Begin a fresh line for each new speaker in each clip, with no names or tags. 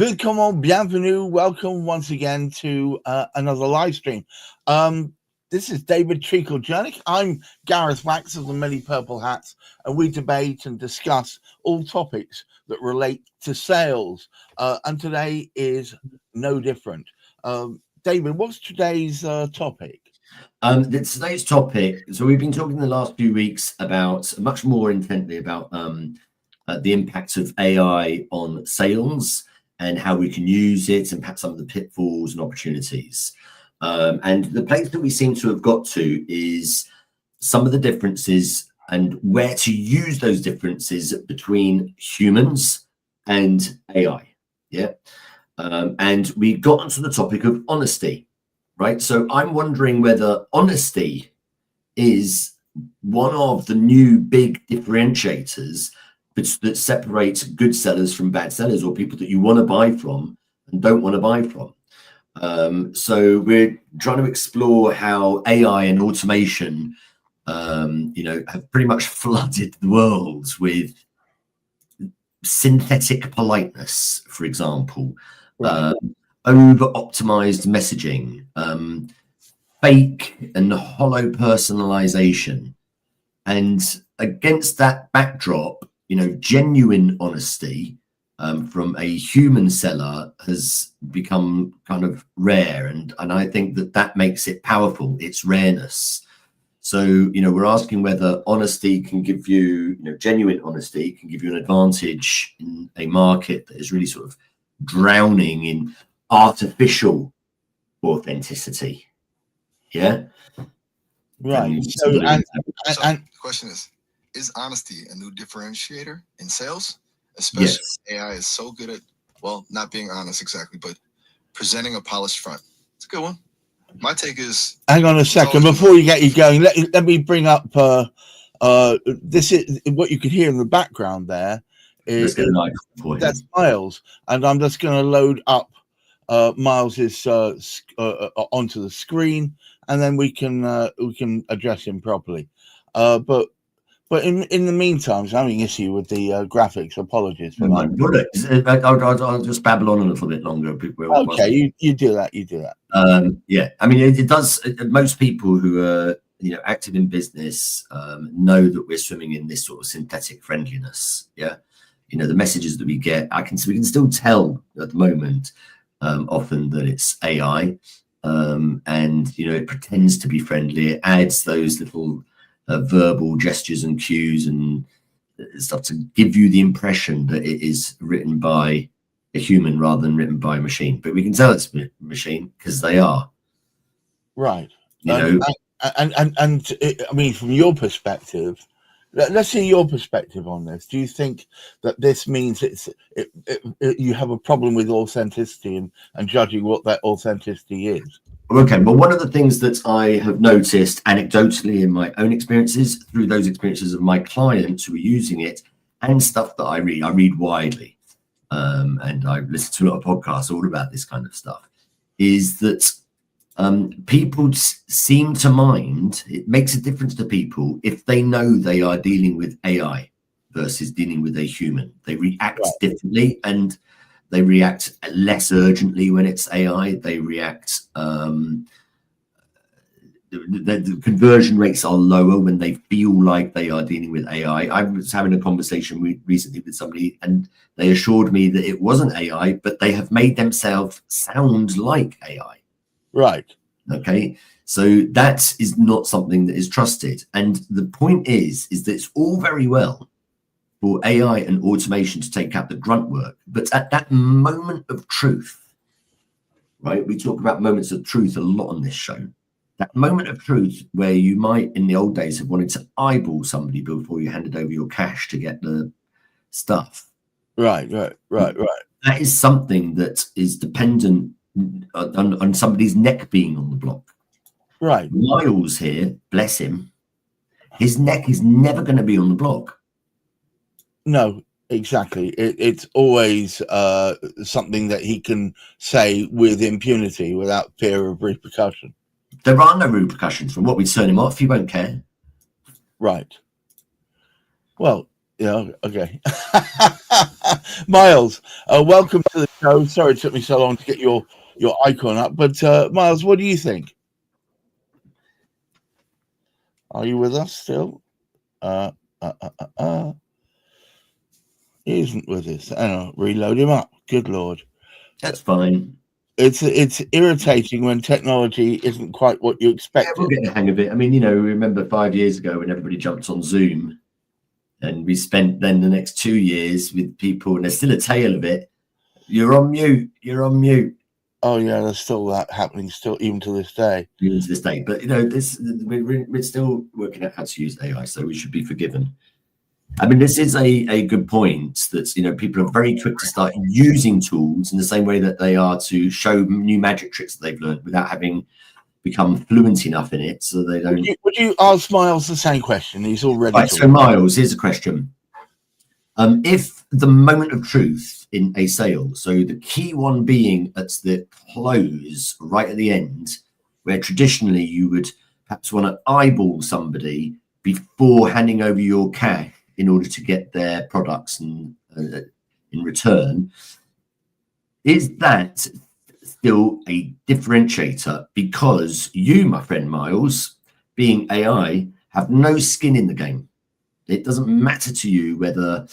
Willkommen, bienvenue, welcome once again to another live stream. This is David Treacle-Jernick. I'm Gareth Wax of the Many Purple Hats, and we debate and discuss all topics that relate to sales. And today is no different. David, what's today's topic?
Today's topic, so we've been talking the last few weeks about, much more intently about the impact of AI on sales and how we can use it and perhaps some of the pitfalls and opportunities. And the place that we seem to have got to is some of the differences and where to use those differences between humans and AI. Yeah. And we got onto the topic of honesty, right? So I'm wondering whether honesty is one of the new big differentiators that separates good sellers from bad sellers, or people that you want to buy from and don't want to buy from. So we're trying to explore how AI and automation, have pretty much flooded the world with synthetic politeness, for example,
Right.
over-optimized messaging, fake and hollow personalization. And against that backdrop, genuine honesty from a human seller has become kind of rare. And I think that makes it powerful, its rareness. So, we're asking whether honesty can give you, genuine honesty can give you an advantage in a market that is really sort of drowning in artificial authenticity. Yeah.
Right. So, and
the question is honesty a new differentiator in sales? Especially
Yes.
AI is so good at, not being honest exactly, but presenting a polished front. It's a good one. My take is...
Hang on a second. Before you get going, let me bring up, this is what you could hear in the background there. That's Miles. And I'm just going to load up Miles's onto the screen, and then we can address him properly. But in the meantime, I'm having issue with the graphics. Apologies for that.
I'll just babble on a little bit longer.
Okay, you do that. You do that.
Yeah, I mean, it does. Most people who are active in business know that we're swimming in this sort of synthetic friendliness. Yeah, the messages that we get, we can still tell at the moment often that it's AI, and it pretends to be friendly. It adds those little verbal gestures and cues and stuff to give you the impression that it is written by a human rather than written by a machine. But we can tell it's a machine because they are.
Right. And I mean, from your perspective, let's see your perspective on this. Do you think that this means you have a problem with authenticity and judging what that authenticity is?
Okay, well, one of the things that I have noticed anecdotally in my own experiences, through those experiences of my clients who are using it, and stuff that I read widely, and I listen to a lot of podcasts all about this kind of stuff, is that people seem to mind, it makes a difference to people if they know they are dealing with AI versus dealing with a human. They react differently, and they react less urgently when it's AI. They react, the conversion rates are lower when they feel like they are dealing with AI. I was having a conversation recently with somebody, and they assured me that it wasn't AI, but they have made themselves sound like AI.
Right.
Okay. So that is not something that is trusted. And the point is that it's all very well for AI and automation to take out the grunt work, but at that moment of truth, right? We talk about moments of truth a lot on this show. That moment of truth where you might, in the old days, have wanted to eyeball somebody before you handed over your cash to get the stuff.
Right.
That is something that is dependent on somebody's neck being on the block.
Right.
Miles here, bless him, his neck is never going to be on the block.
No, exactly. It's always something that he can say with impunity without fear of repercussion.
There are no repercussions from what we turn him off. He won't care.
Right. Well, Yeah, okay. Miles, welcome to the show. Sorry it took me so long to get your icon up, but Miles, what do you think? Are you with us still? He isn't with us. Reload him up. Good Lord.
That's fine.
It's irritating when technology isn't quite what you expect.
Yeah, we'll get the hang of it. I mean, remember 5 years ago when everybody jumped on Zoom, and we spent then the next 2 years with people, and there's still a tail of it. You're on mute. You're on mute.
Oh yeah, there's still that happening, still even to this day.
Even to this day, but we're still working out how to use AI, so we should be forgiven. I mean, this is a good point that people are very quick to start using tools in the same way that they are to show new magic tricks that they've learned without having become fluent enough in it, so they don't.
Would you ask Miles the same question? He's already.
Right, so Miles, here's a question. If the moment of truth in a sale, so the key one being at the close, right at the end, where traditionally you would perhaps want to eyeball somebody before handing over your cash in order to get their products and in return, is that still a differentiator? Because you, my friend Miles, being AI, have no skin in the game. It doesn't matter to you whether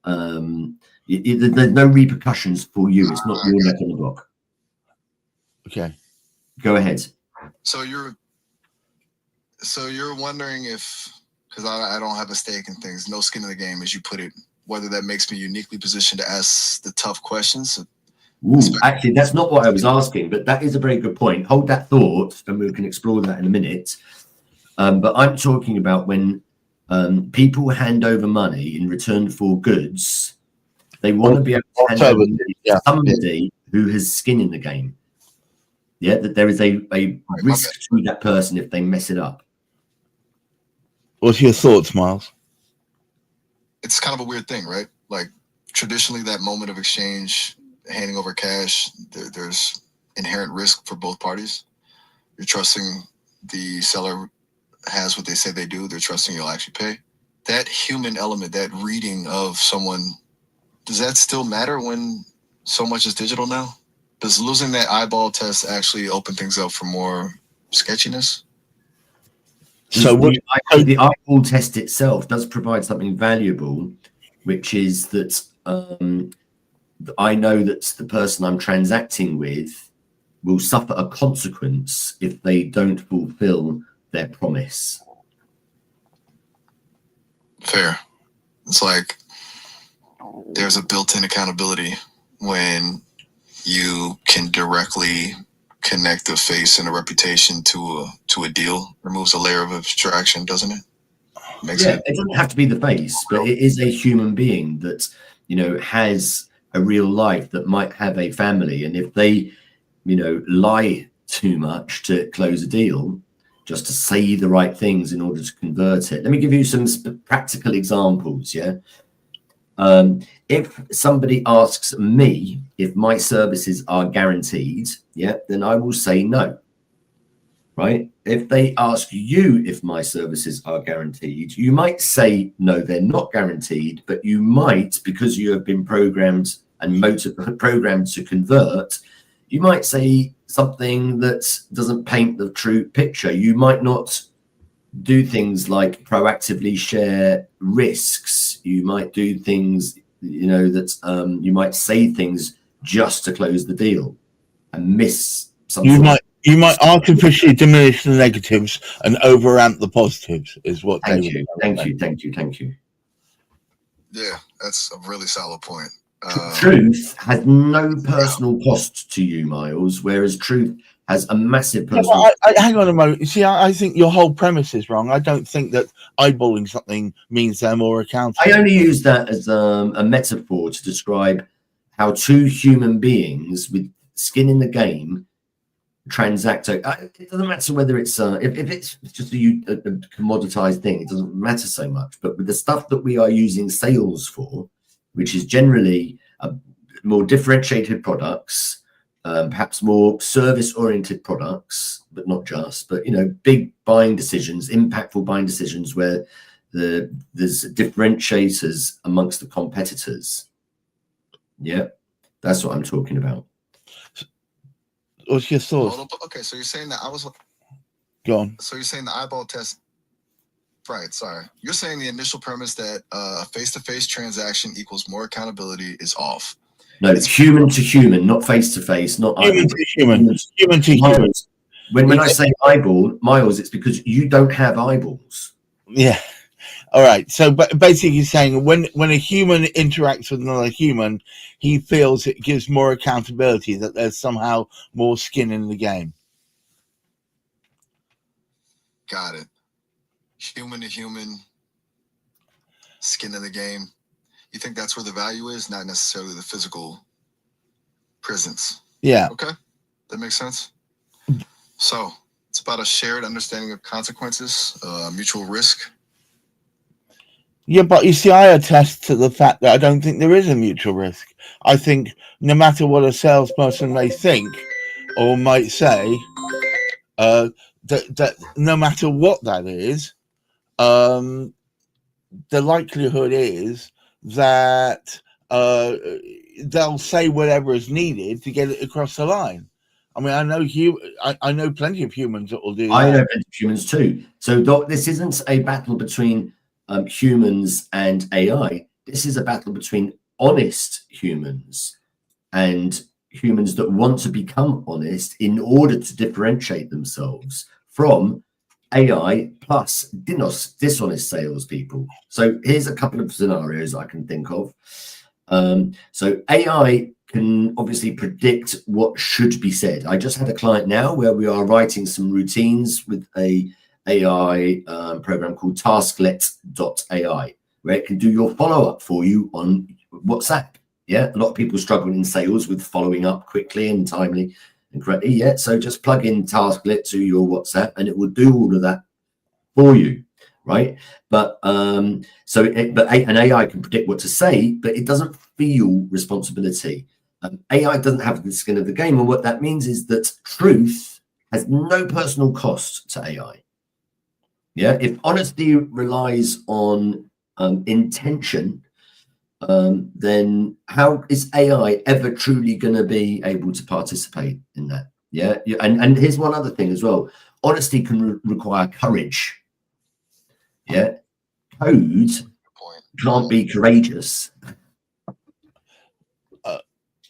there's no repercussions for you. It's not your neck on the block.
Okay,
go ahead.
So you're wondering if, because I don't have a stake in things, no skin in the game, as you put it, whether that makes me uniquely positioned to ask the tough questions.
Ooh, actually, that's not what I was asking, but that is a very good point. Hold that thought, and we can explore that in a minute. But I'm talking about when people hand over money in return for goods, they want to be able to hand over to somebody who has skin in the game. Yeah, that there is a risk to that person if they mess it up.
What's your thoughts, Miles?
It's kind of a weird thing, right? Like traditionally, that moment of exchange, handing over cash, there's inherent risk for both parties. You're trusting the seller has what they say they do. They're trusting you'll actually pay. That human element, that reading of someone, does that still matter when so much is digital now? Does losing that eyeball test actually open things up for more sketchiness?
So the eyeball test itself does provide something valuable, which is that I know that the person I'm transacting with will suffer a consequence if they don't fulfill their promise.
Fair. It's like there's a built-in accountability when you can directly connect a face and a reputation to a deal. Removes a layer of abstraction, doesn't it?
It doesn't have to be the face, but it is a human being that has a real life, that might have a family, and if they lie too much to close a deal, just to say the right things in order to convert it. Let me give you some practical examples. If somebody asks me if my services are guaranteed, then I will say no. Right? If they ask you if my services are guaranteed, you might say no, they're not guaranteed, but you might, because you have been programmed and programmed to convert, you might say something that doesn't paint the true picture. You might not do things like proactively share risks. You might do things, that you might say things just to close the deal and miss something.
You might artificially diminish the negatives and overamp the positives, is what
Thank you.
Yeah, that's a really solid point.
Truth has no personal cost to you, Miles, whereas truth has a massive personal.
Hang on a moment. You see, I think your whole premise is wrong. I don't think that eyeballing something means they're more accountable.
I only use that as a metaphor to describe how two human beings with skin in the game transact. It doesn't matter whether it's if it's just a commoditized thing, it doesn't matter so much. But with the stuff that we are using sales for, which is generally more differentiated products, perhaps more service-oriented products, but not just, but big buying decisions, impactful buying decisions where there's differentiators amongst the competitors. Yeah, that's what I'm talking about.
What's your thoughts?
Okay, so you're saying that
Go on.
So you're saying the eyeball test, right? Sorry, you're saying the initial premise that a face-to-face transaction equals more accountability is off.
No, it's human to human, not face to face, not
human to human. Human to human.
When I say eyeball, Miles, it's because you don't have eyeballs.
Yeah. All right. So, but basically, saying when a human interacts with another human, he feels it gives more accountability, that there's somehow more skin in the game.
Got it. Human to human, skin in the game. You think that's where the value is, not necessarily the physical presence?
Yeah.
Okay, that makes sense. So it's about a shared understanding of consequences, mutual risk.
Yeah, but you see, I attest to the fact that I don't think there is a mutual risk. I think no matter what a salesperson may think or might say, that no matter what that is, the likelihood is that they'll say whatever is needed to get it across the line. I mean, I know plenty of humans that will do that.
I know plenty of humans too. So this isn't a battle between humans and AI. This is a battle between honest humans and humans that want to become honest in order to differentiate themselves from AI plus dishonest salespeople. So here's a couple of scenarios I can think of. So AI can obviously predict what should be said. I just had a client now where we are writing some routines with a AI program called tasklet.ai, where it can do your follow-up for you on WhatsApp. Yeah, a lot of people struggle in sales with following up quickly and timely and correctly. Yeah, so just plug in Tasklet to your WhatsApp and it will do all of that for you, right? But an AI can predict what to say, but it doesn't feel responsibility. AI doesn't have the skin of the game, and what that means is that truth has no personal cost to AI. Yeah, if honesty relies on intention, then how is AI ever truly going to be able to participate in that? Yeah, and here's one other thing as well. Honesty can require courage. Yeah, code can't be courageous.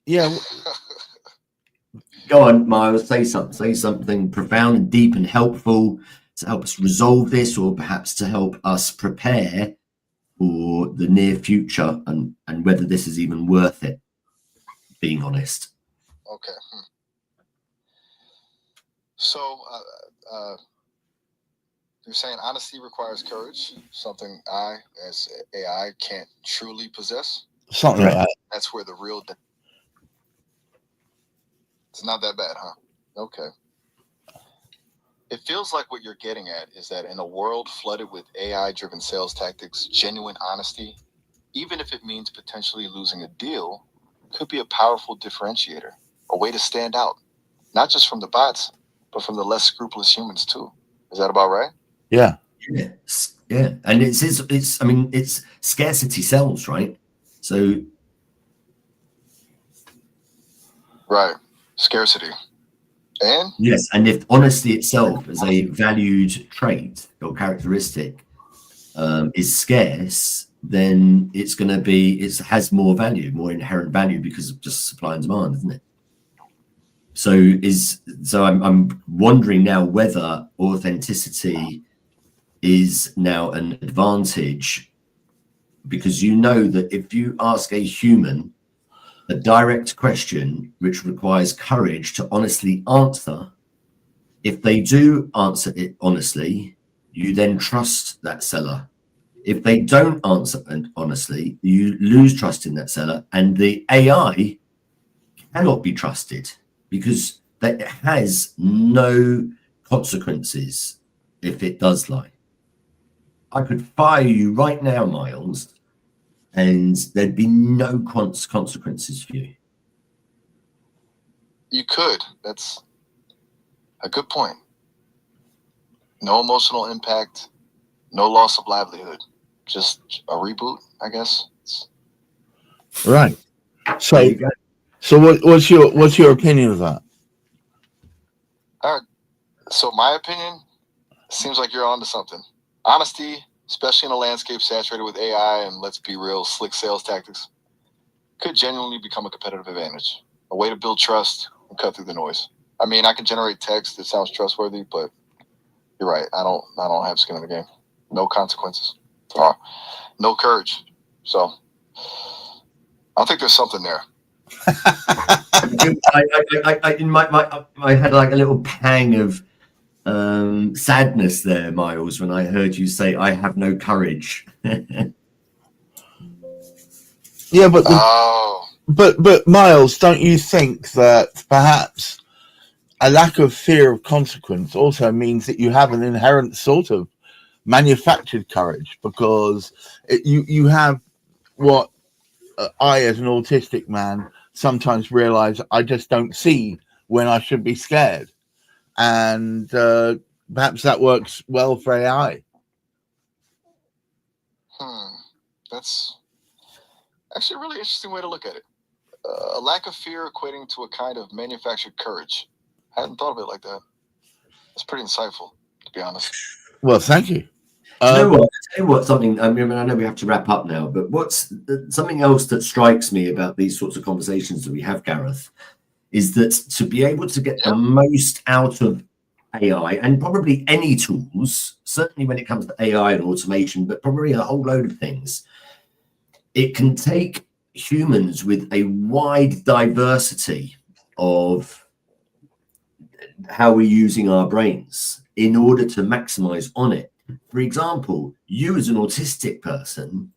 Yeah.
Go on, Miles, say something profound and deep and helpful to help us resolve this, or perhaps to help us prepare for the near future and whether this is even worth it, being honest.
Okay. So you're saying honesty requires courage, something I, as AI, can't truly possess?
Something like that.
That's where the real... It's not that bad, huh? Okay. It feels like what you're getting at is that in a world flooded with AI-driven sales tactics, genuine honesty, even if it means potentially losing a deal, could be a powerful differentiator, a way to stand out, not just from the bots, but from the less scrupulous humans too. Is that about right?
Yeah.
Yes. Yeah. And it's scarcity sells, right? So.
Right. Scarcity. And?
Yes. And if honesty itself as a valued trait or characteristic is scarce, then it's going to be, it has more value, more inherent value because of just supply and demand, isn't it? So I'm wondering now whether authenticity is now an advantage, because you know that if you ask a human a direct question which requires courage to honestly answer, if they do answer it honestly, you then trust that seller. If they don't answer it honestly, you lose trust in that seller, and the AI cannot be trusted because that has no consequences if it does lie. I could fire you right now, Miles, and there'd be no consequences for you.
You could. That's a good point. No emotional impact, no loss of livelihood. just a reboot, I guess.
Right. So what's your opinion of that?
All right. So my opinion, seems like you're onto something. Honesty, especially in a landscape saturated with AI and, let's be real, slick sales tactics, could genuinely become a competitive advantage. A way to build trust and cut through the noise. I mean, I can generate text that sounds trustworthy, but you're right. I don't have skin in the game. No consequences. No courage. So I think there's something there.
I had like a little pang of sadness there, Miles, when I heard you say I have no courage.
Yeah, but Miles, don't you think that perhaps a lack of fear of consequence also means that you have an inherent sort of manufactured courage, because you have what I, as an autistic man, sometimes realize I just don't see when I should be scared, and perhaps that works well for AI.
That's actually a really interesting way to look at it. A lack of fear equating to a kind of manufactured courage. I hadn't thought of it like that. That's pretty insightful, to be honest.
Well, thank you.
Do you know what? I'll tell you what, something, I mean, I know we have to wrap up now, but what's something else that strikes me about these sorts of conversations that we have, Gareth, is that to be able to get the most out of AI and probably any tools, certainly when it comes to AI and automation, but probably a whole load of things, it can take humans with a wide diversity of how we're using our brains in order to maximize on it. For example, you as an autistic person,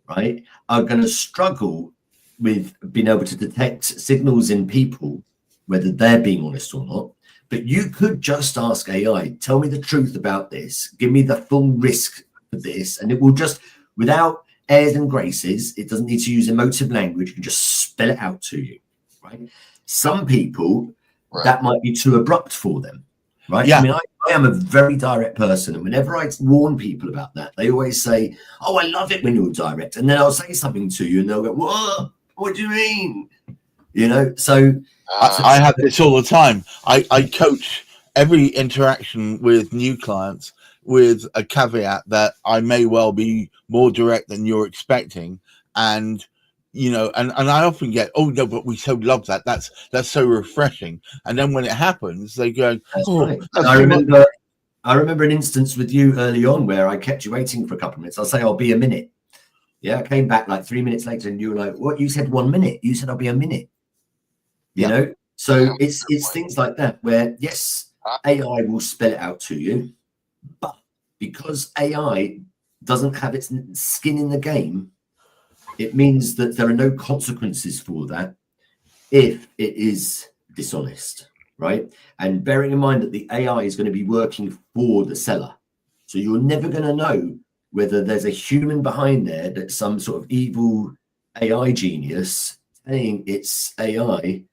right, are going to struggle with being able to detect signals in people, whether they're being honest or not. But you could just ask AI, tell me the truth about this, give me the full risk for this, and it will just, without airs and graces, it doesn't need to use emotive language, it can just spell it out to you, right? Some people, that might be too abrupt for them, right? Yeah. I mean, I am a very direct person, and whenever I warn people about that, they always say, oh, I love it when you're direct. And then I'll say something to you and they'll go, what do you mean? You know, so
I have this all the time. I coach every interaction with new clients with a caveat that I may well be more direct than you're expecting. And, you know, and I often get, oh, no, but we so love that. That's so refreshing. And then when it happens, they go,
right. I remember an instance with you early on where I kept you waiting for a couple of minutes. I'll say, I'll be a minute. Yeah, I came back like 3 minutes later and you were like, what? You said 1 minute. You said I'll be a minute. You know? So it's things like that where, yes, AI will spell it out to you, but because AI doesn't have its skin in the game, it means that there are no consequences for that if it is dishonest, right? And bearing in mind that the AI is going to be working for the seller. So you're never going to know whether there's a human behind there that's some sort of evil AI genius saying it's AI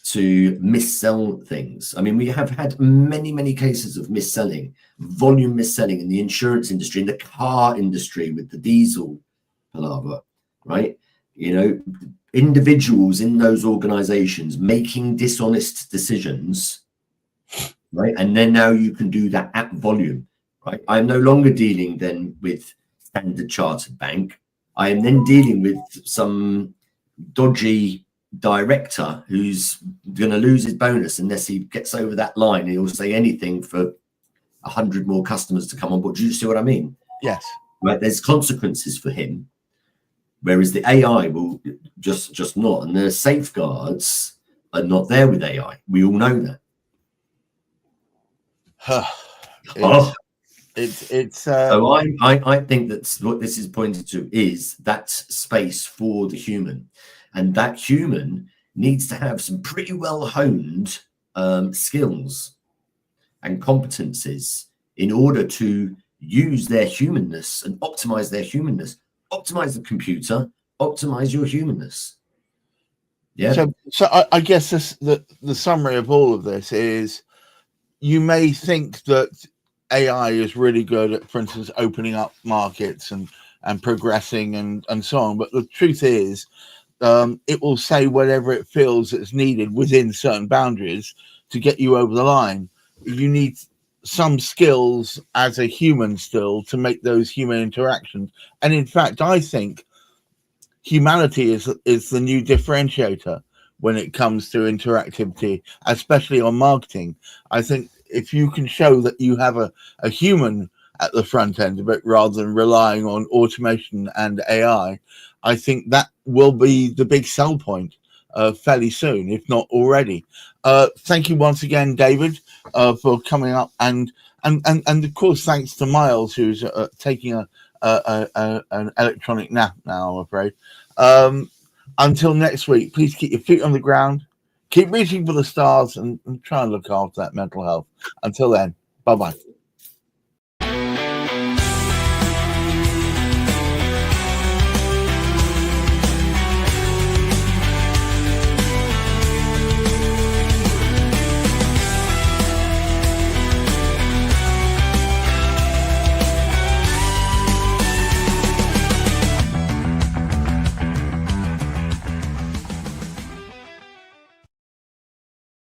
to missell things. I mean, we have had many, many cases of misselling, volume misselling in the insurance industry, in the car industry with the diesel palaver, right? You know, individuals in those organizations making dishonest decisions, right? And then now you can do that at volume, right? I'm no longer dealing then with Standard Chartered Bank. I am then dealing with some dodgy director who's going to lose his bonus unless he gets over that line. He'll say anything for 100 more customers to come on board. Do you see what I mean?
Yes.
Right. There's consequences for him, whereas the AI will just not. And the safeguards are not there with AI. We all know that. So I think that's what this is pointed to, is that space for the human. And that human needs to have some pretty well honed skills and competencies in order to use their humanness and optimize their humanness. Optimize the computer, optimize your humanness. Yeah.
So I guess the summary of all of this is, you may think that AI is really good at, for instance, opening up markets and and progressing and so on. But the truth is, it will say whatever it feels that's needed within certain boundaries to get you over the line. You need some skills as a human still to make those human interactions. And in fact, I think humanity is the new differentiator when it comes to interactivity, especially on marketing. I think if you can show that you have a human at the front end of it rather than relying on automation and AI, I think that will be the big sell point fairly soon, if not already. Thank you once again, David, for coming up, and of course thanks to Miles, who's taking an electronic nap now, I'm afraid. Until next week, please keep your feet on the ground, keep reaching for the stars, and try and look after that mental health. Until then, bye-bye.